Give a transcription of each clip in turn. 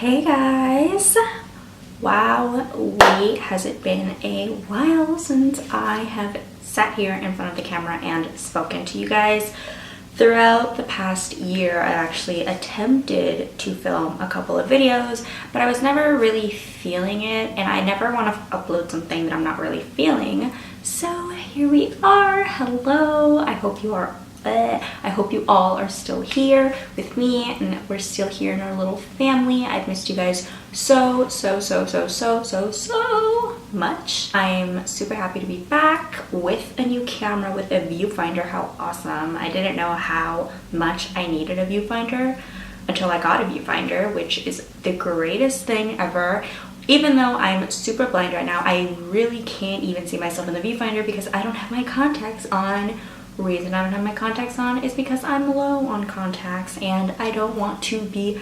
Hey guys! Wow, has it been a while since I have sat here in front of the camera and spoken to you guys. Throughout the past year, I actually attempted to film a couple of videos, but I was never really feeling it, and I never want to upload something that I'm not really feeling. So here we are. Hello! I hope you all are still here with me, and we're still here in our little family. I've missed you guys so much. I'm super happy to be back with a new camera, with a viewfinder. How awesome. I didn't know how much I needed a viewfinder until I got a viewfinder, which is the greatest thing ever. Even though I'm super blind right now, I really can't even see myself in the viewfinder because I don't have my contacts on. Reason I don't have my contacts on is because I'm low on contacts, and I don't want to be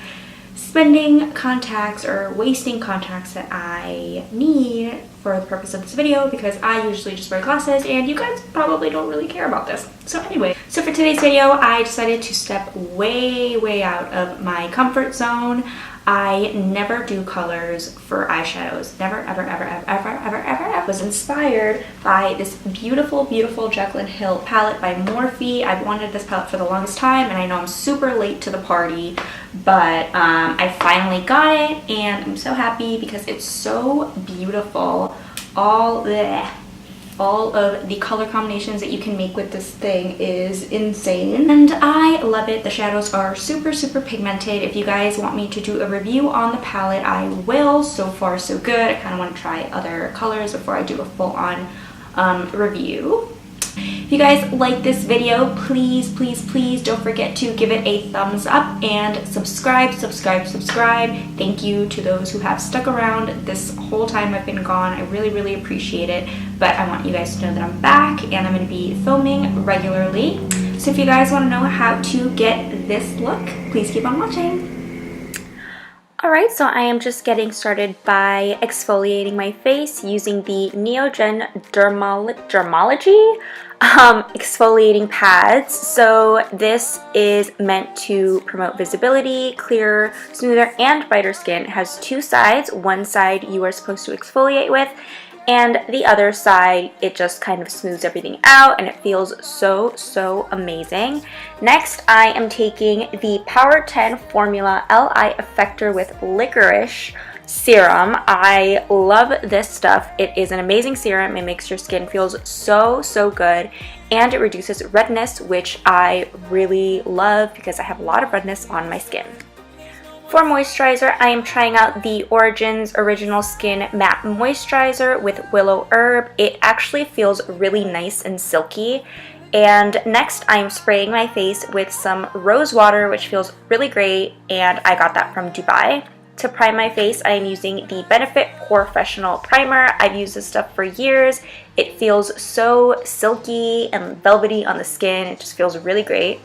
spending contacts or wasting contacts that I need for the purpose of this video, because I usually just wear glasses and you guys probably don't really care about this. So anyway, so for today's video, I decided to step way out of my comfort zone. I never do colors for eyeshadows. Never, ever. I was inspired by this beautiful Jaclyn Hill palette by Morphe. I've wanted this palette for the longest time, and I know I'm super late to the party, but I finally got it, and I'm so happy because it's so beautiful. All of the color combinations that you can make with this thing is insane, and I love it. The shadows are super pigmented. If you guys want me to do a review on the palette, I will. So far so good. I kind of want to try other colors before I do a full-on review. If you guys like this video, please don't forget to give it a thumbs up and subscribe. Thank you to those who have stuck around this whole time I've been gone. I really appreciate it, but I want you guys to know that I'm back and I'm going to be filming regularly. So if you guys want to know how to get this look, please keep on watching. Alright, so I am just getting started by exfoliating my face using the NeoGen Dermalogy exfoliating pads. So this is meant to promote visibility, clearer, smoother, and brighter skin. It has two sides. One side you are supposed to exfoliate with, and the other side it just kind of smooths everything out, and it feels so amazing. Next, I am taking the Power 10 Formula Li Effector with Licorice Serum. I love this stuff. It is an amazing serum. It makes your skin feels so good, and it reduces redness, which I really love because I have a lot of redness on my skin. For moisturizer, I am trying out the Origins Original Skin Matte Moisturizer with Willowherb. It actually feels really nice and silky. And next, I'm spraying my face with some rose water, which feels really great, and I got that from Dubai. To prime my face, I am using the Benefit POREfessional Primer. I've used this stuff for years. It feels so silky and velvety on the skin. It just feels really great.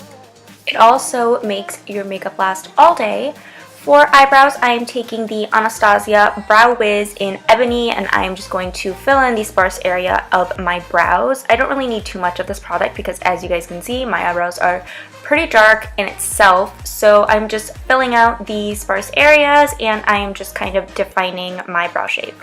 It also makes your makeup last all day. For eyebrows, I am taking the Anastasia Brow Wiz in Ebony, and I am just going to fill in the sparse area of my brows. I don't really need too much of this product because, as you guys can see, my eyebrows are pretty dark in itself. So I'm just filling out the sparse areas, and I am just kind of defining my brow shape.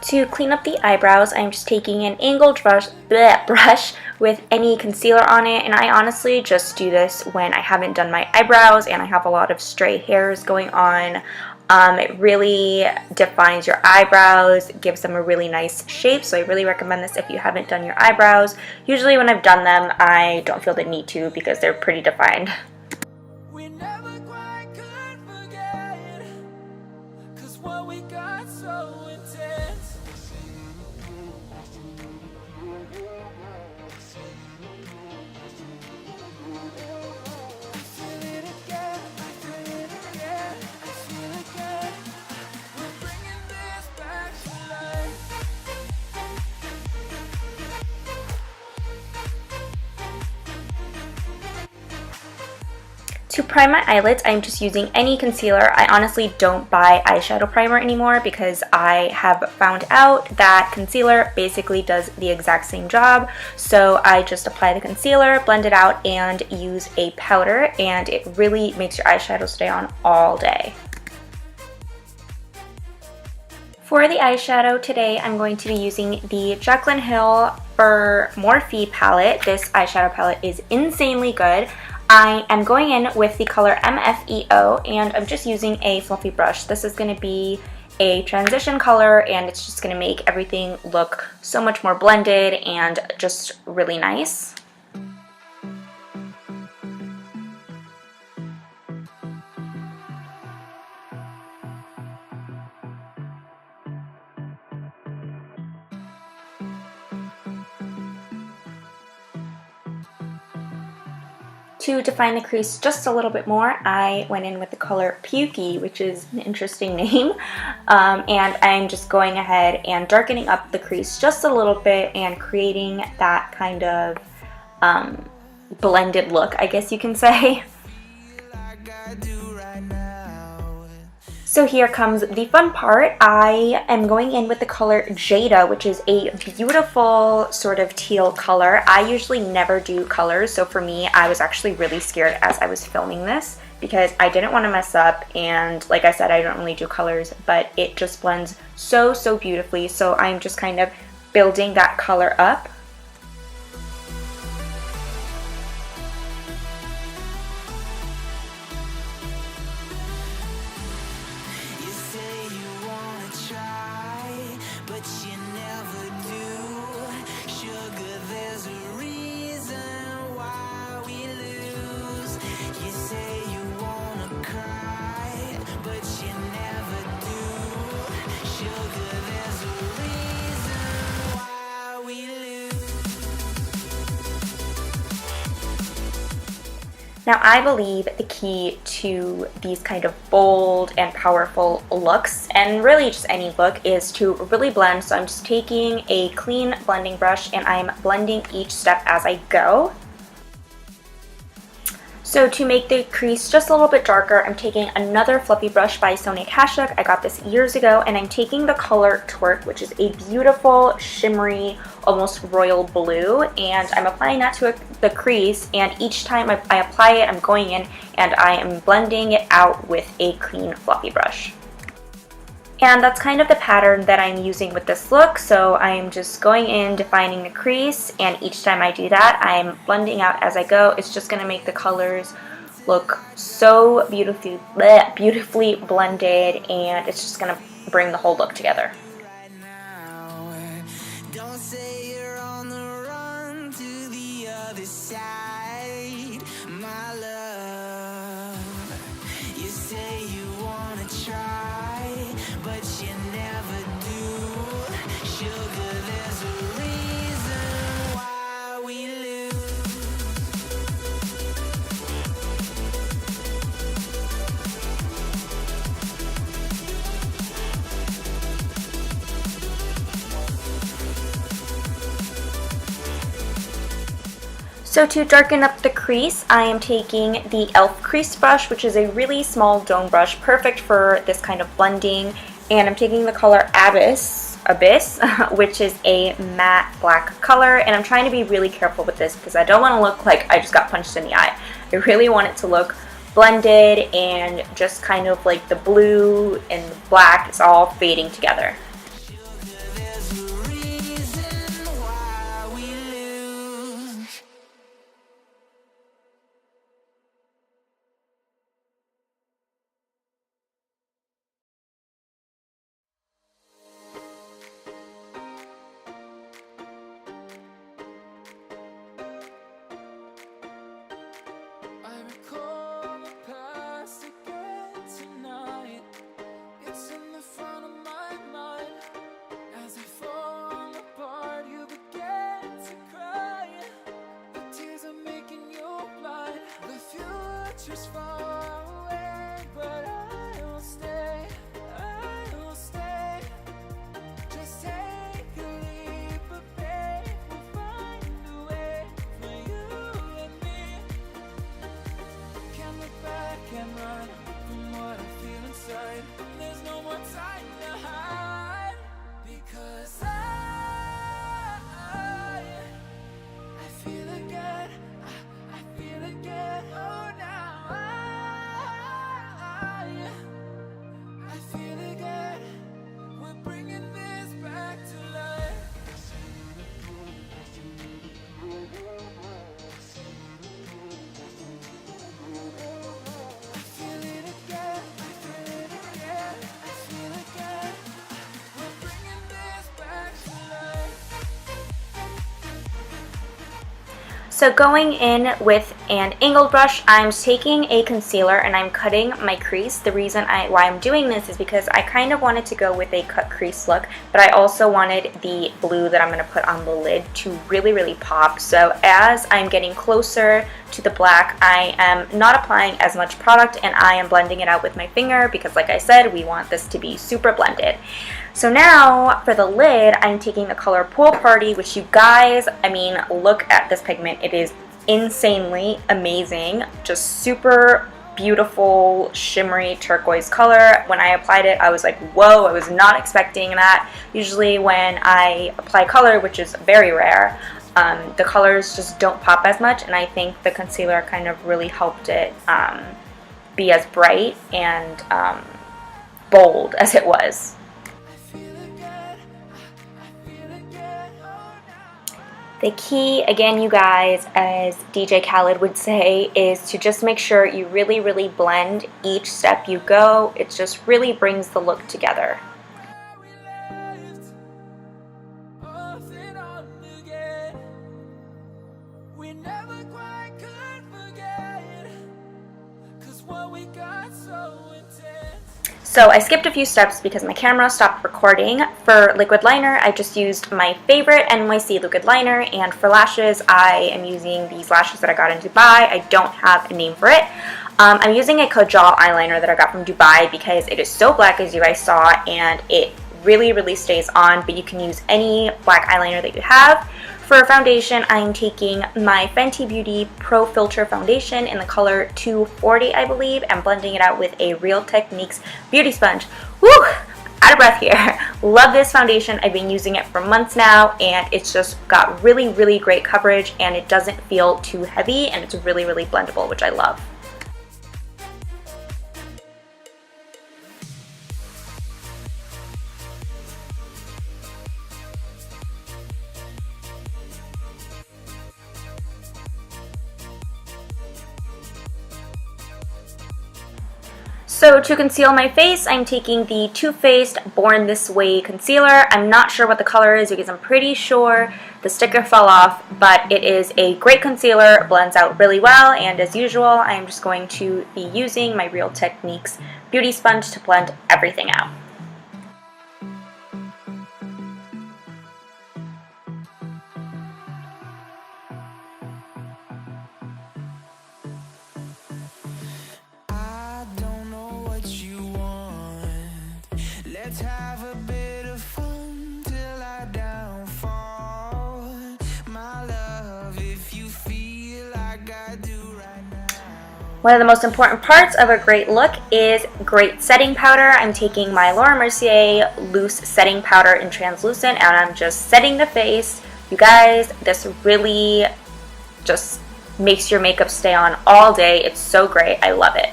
To clean up the eyebrows, I'm just taking an angled brush with any concealer on it, and I honestly just do this when I haven't done my eyebrows and I have a lot of stray hairs going on. It really defines your eyebrows, gives them a really nice shape, so I really recommend this if you haven't done your eyebrows. Usually when I've done them, I don't feel the need to because they're pretty defined. To prime my eyelids, I'm just using any concealer. I honestly don't buy eyeshadow primer anymore because I have found out that concealer basically does the exact same job. So I just apply the concealer, blend it out, and use a powder, and it really makes your eyeshadow stay on all day. For the eyeshadow today, I'm going to be using the Jaclyn Hill for Morphe palette. This eyeshadow palette is insanely good. I am going in with the color MFEO, and I'm just using a fluffy brush. This is going to be a transition color, and it's just going to make everything look so much more blended and just really nice. To define the crease just a little bit more, I went in with the color Pukey, which is an interesting name, and I'm just going ahead and darkening up the crease just a little bit and creating that kind of blended look, I guess you can say. So here comes the fun part. I am going in with the color Jada, which is a beautiful sort of teal color. I usually never do colors, so for me, I was actually really scared as I was filming this because I didn't want to mess up, and like I said, I don't really do colors, but it just blends so beautifully, so I'm just kind of building that color up. Now, I believe the key to these kind of bold and powerful looks, and really just any look, is to really blend. So I'm just taking a clean blending brush and I'm blending each step as I go. So to make the crease just a little bit darker, I'm taking another fluffy brush by Sonia Kashuk. I got this years ago, and I'm taking the color Twerk, which is a beautiful, shimmery, almost royal blue, and I'm applying that to the crease, and each time I apply it, I'm going in and I am blending it out with a clean fluffy brush. And that's kind of the pattern that I'm using with this look. So I'm just going in, defining the crease, and each time I do that, I'm blending out as I go. It's just going to make the colors look so beautifully blended, and it's just going to bring the whole look together. Don't say you're on the run to the other side, my love. You say you want to try, but you never do. Sugar, there's a reason why we lose. So to darken up the crease, I am taking the e.l.f. crease brush, which is a really small dome brush, perfect for this kind of blending. And I'm taking the color Abyss, which is a matte black color. And I'm trying to be really careful with this because I don't want to look like I just got punched in the eye. I really want it to look blended and just kind of like the blue and the black is all fading together. pictures far away, but I will stay, I will stay. Just take a leap of faith, we'll find a way for you and me. Can't look back and run from what I feel inside. There's no more time to hide, because I feel again, I feel again. Oh, now I feel again. We're bringing this back to life. I feel it again, I feel it again, I feel again. We're bringing this back to life. So going in with an angled brush, I'm taking a concealer and I'm cutting my crease. The reason why I'm doing this is because I kind of wanted to go with a cut crease look, but I also wanted the blue that I'm going to put on the lid to really, really pop. So as I'm getting closer to the black, I am not applying as much product and I am blending it out with my finger because, like I said, we want this to be super blended. So now for the lid, I'm taking the color Pool Party, which you guys, I mean, look at this pigment. It is insanely amazing. Just super beautiful, shimmery turquoise color. When I applied it, I was like, whoa, I was not expecting that. Usually when I apply color, which is very rare, the colors just don't pop as much, and I think the concealer kind of really helped it be as bright and bold as it was. The key, again, you guys, as DJ Khaled would say, is to just make sure you really, really blend each step you go. It just really brings the look together. So I skipped a few steps because my camera stopped recording. For liquid liner, I just used my favorite NYC Liquid Liner, and for lashes, I am using these lashes that I got in Dubai. I don't have a name for it. I'm using a kajal eyeliner that I got from Dubai because it is so black, as you guys saw, and it really, really stays on, but you can use any black eyeliner that you have. For foundation, I'm taking my Fenty Beauty Pro Filt'r foundation in the color 240, I believe, and blending it out with a Real Techniques beauty sponge. Woo! Out of breath here. Love this foundation. I've been using it for months now, and it's just got really, really great coverage, and it doesn't feel too heavy, and it's really, really blendable, which I love. So to conceal my face, I'm taking the Too Faced Born This Way concealer. I'm not sure what the color is because I'm pretty sure the sticker fell off, but it is a great concealer. It blends out really well, and as usual, I'm just going to be using my Real Techniques beauty sponge to blend everything out. Let's have a bit of fun till I downfall. My love, if you feel like I do right now. One of the most important parts of a great look is great setting powder. I'm taking my Laura Mercier loose setting powder in translucent, and I'm just setting the face. You guys, this really just makes your makeup stay on all day. It's so great. I love it.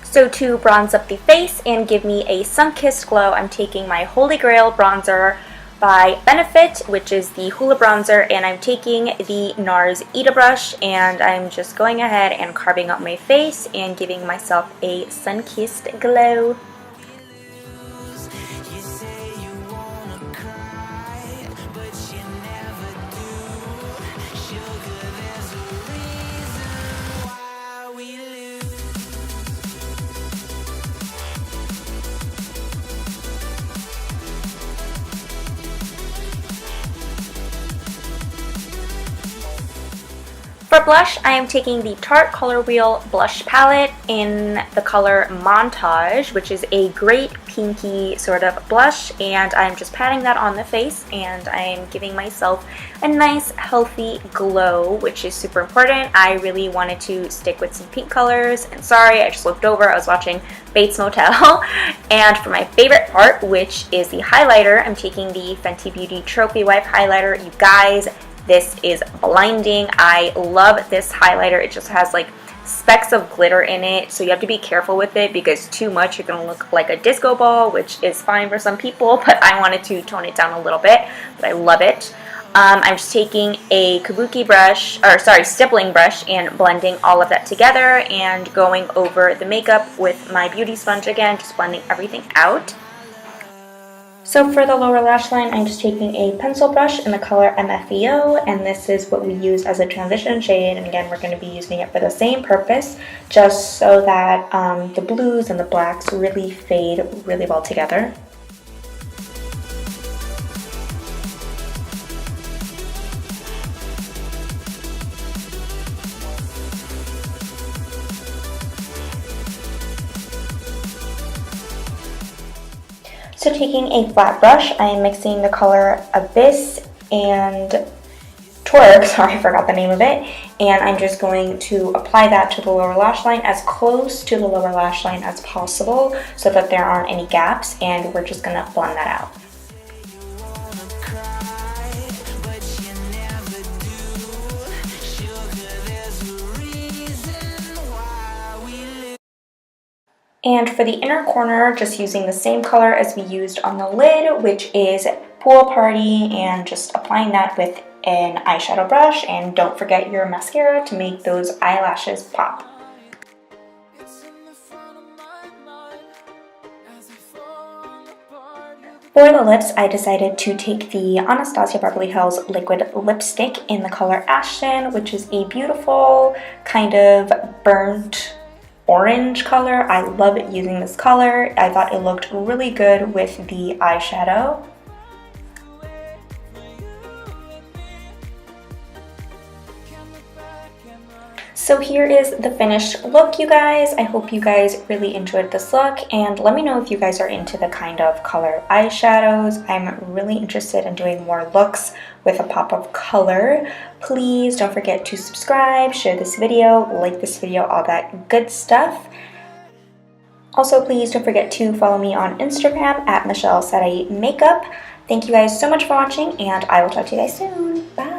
So to bronze up the face and give me a sun-kissed glow, I'm taking my Holy Grail bronzer by Benefit, which is the Hoola bronzer, and I'm taking the NARS Ita brush, and I'm just going ahead and carving up my face and giving myself a sun-kissed glow. For blush, I am taking the Tarte Color Wheel Blush Palette in the color Montage, which is a great pinky sort of blush, and I'm just patting that on the face, and I'm giving myself a nice healthy glow, which is super important. I really wanted to stick with some pink colors, and sorry, I just looked over, I was watching Bates Motel. And for my favorite part, which is the highlighter, I'm taking the Fenty Beauty Trophy Wipe Highlighter. You guys, this is blinding. I love this highlighter. It just has like specks of glitter in it, so you have to be careful with it because too much you're gonna look like a disco ball, which is fine for some people, but I wanted to tone it down a little bit, but I love it. I'm just taking a kabuki brush, or sorry, stippling brush, and blending all of that together and going over the makeup with my beauty sponge again, just blending everything out. So for the lower lash line, I'm just taking a pencil brush in the color MFEO, and this is what we use as a transition shade, and again, we're going to be using it for the same purpose, just so that the blues and the blacks really fade really well together. So taking a flat brush, I am mixing the color Abyss and Twerk, sorry, I forgot the name of it, and I'm just going to apply that to the lower lash line as close to the lower lash line as possible so that there aren't any gaps, and we're just going to blend that out. And for the inner corner, just using the same color as we used on the lid, which is Pool Party, and just applying that with an eyeshadow brush. And don't forget your mascara to make those eyelashes pop. For the lips, I decided to take the Anastasia Beverly Hills Liquid Lipstick in the color Ashton, which is a beautiful kind of burnt orange color. I love using this color. I thought it looked really good with the eyeshadow. So here is the finished look, you guys. I hope you guys really enjoyed this look, and let me know if you guys are into the kind of color eyeshadows. I'm really interested in doing more looks with a pop of color. Please don't forget to subscribe, share this video, like this video, all that good stuff. Also, please don't forget to follow me on Instagram at michellesarahi makeup. Thank you guys so much for watching, and I will talk to you guys soon. Bye!